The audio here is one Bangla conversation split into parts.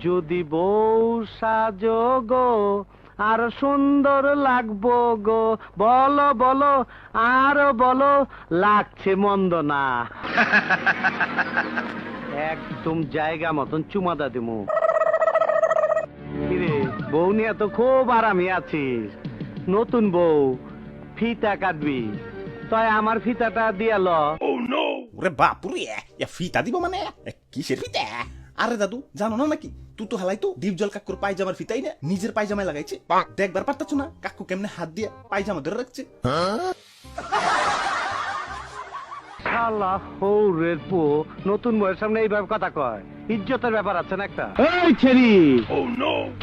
যদি বউ সাজো গো আর সুন্দর লাগবো গো, বলো বলো আরো বলো, লাগছে মন্দ না। একদম জায়গা মতন চুমাদা দিমু। কিরে বউ নিয়ে তো খুব আরামে আছিস, নতুন বউ ফিতা কাটবি, তাই আমার ফিতাটা দিয়া ল। ওরে বাপুরে, ফিতা দিব মানে কিসের ফিতা? আরে দাদু জানো না নাকি, তুই তো হালাই তো ডিপজল কাকুর পায়জামার ফিতাই না নিজের পায়জামায় লাগাইছে। দেখবার পারতাছ না কাকু কেমনে হাত দিয়ে পায়জামা ধরে রাখছে। শালা হৌরের পো নতুন বউয়ের সামনে এইভাবে কথা কয়, ইজ্জতের ব্যাপার আছে না একটা। এই ছেড়ি,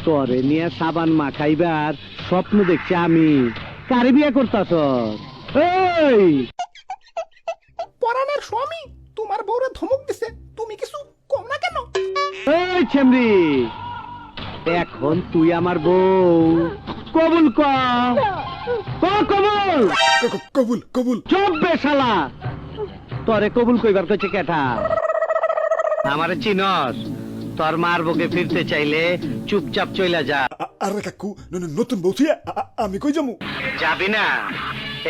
তোরে নিয়ে সাবান মাখাইবার স্বপ্ন দেখছি আমি, কারে বিয়ে করতাছ? এই পরাণের স্বামী তোমার বউরে ধমক দিছে, তুমি কিছু কম না কেন? এই ছেমরি, এখন তুই আমার বউ কবুল কর। কবুল কবুল কবুল। চুপ বে শালা, তরে কবুল কইবার কইছে কেটা? আমারে চিনস? তোর মার বুকে ফিরতে চাইলে চুপচাপ চইলা যা। আরে কাকু নতুন বউ থুয়া আমি কই যামু? যাবি না,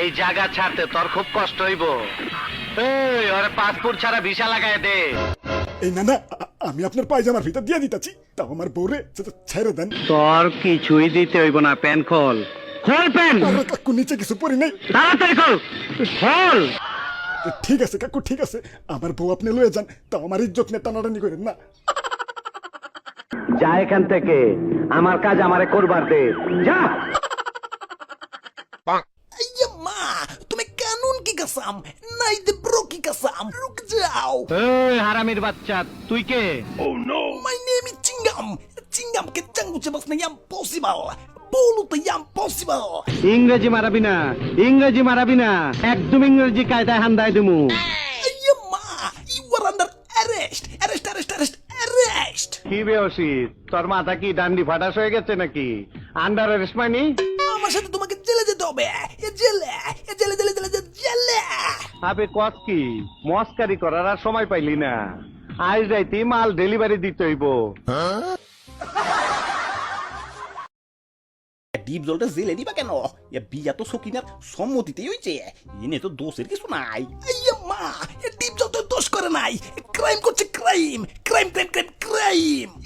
এই জায়গা ছাড়তে তোর খুব কষ্ট হইব। এই ওরে পাসপোর্ট ছাড়া ভিসা লাগায় দে। এই না না, আমি আপনার পায়জামার ফিতা দিয়ে দিতাছি, তাও আমার বউরে ছেড়ে দেন। তোর কিছুই দিতে হইব না, প্যান খোল। খোল প্যান। আরে কাকু নিচে কিছু পরি নাই। তাড়াতাড়ি খোল, খোল। ঠিক আছে কাকু ঠিক আছে, আমার বউ আপনি লয়ে যান, তাও আমার ইজ্জত নিয়ে টানাটানি করেন না। যা এখান থেকে, আমার কাজ আমারে করবার দে, যা। মা তুমি কানুন কি কাসাম নাই দে ব্রো কি কাসাম, রুক যাও। এই হারামির বাচ্চা, তুই কে? My name is Chingam. Chingam ke changu chabas na impossible. Bolu to impossible. ইংরেজি মারাবি না, ইংরেজি মারাবি না, একদম ইংরেজি কায়দায় হান্দায় দিমু। Ma, you are under arrest. Arrest. কি বেহসি, তোর মাথা কি ডান্ডি ফাটাস হয়ে গেছে নাকি? আন্ডার অ্যারেস্ট মানে? আমার সাথে তোমাকে জেলে যেতে হবে। জেলে। আবে কস কি, মস্কারি করার আর সময় পাইলি না, আজ রাইতে মাল ডেলিভারি দিতে হইব। ডিপ জলটা জেলে দিবা কেন? বিয়া তো সকিনার সম্মতিতেই হইছে, এনে তো দোষের কিছু নাই। মা, ডিপ জল তো দোষ করে নাই, ক্রাইম করছে ক্রাইম।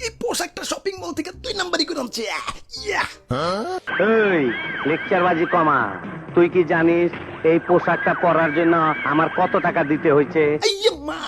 এই পোশাকটা শপিং মল থেকে 2 নাম্বারই করে আনছে। এই লেকচারবাজি কমা, তুই কি জানিস এই পোশাকটা পরার জন্য আমার কত টাকা দিতে হয়েছে? মা,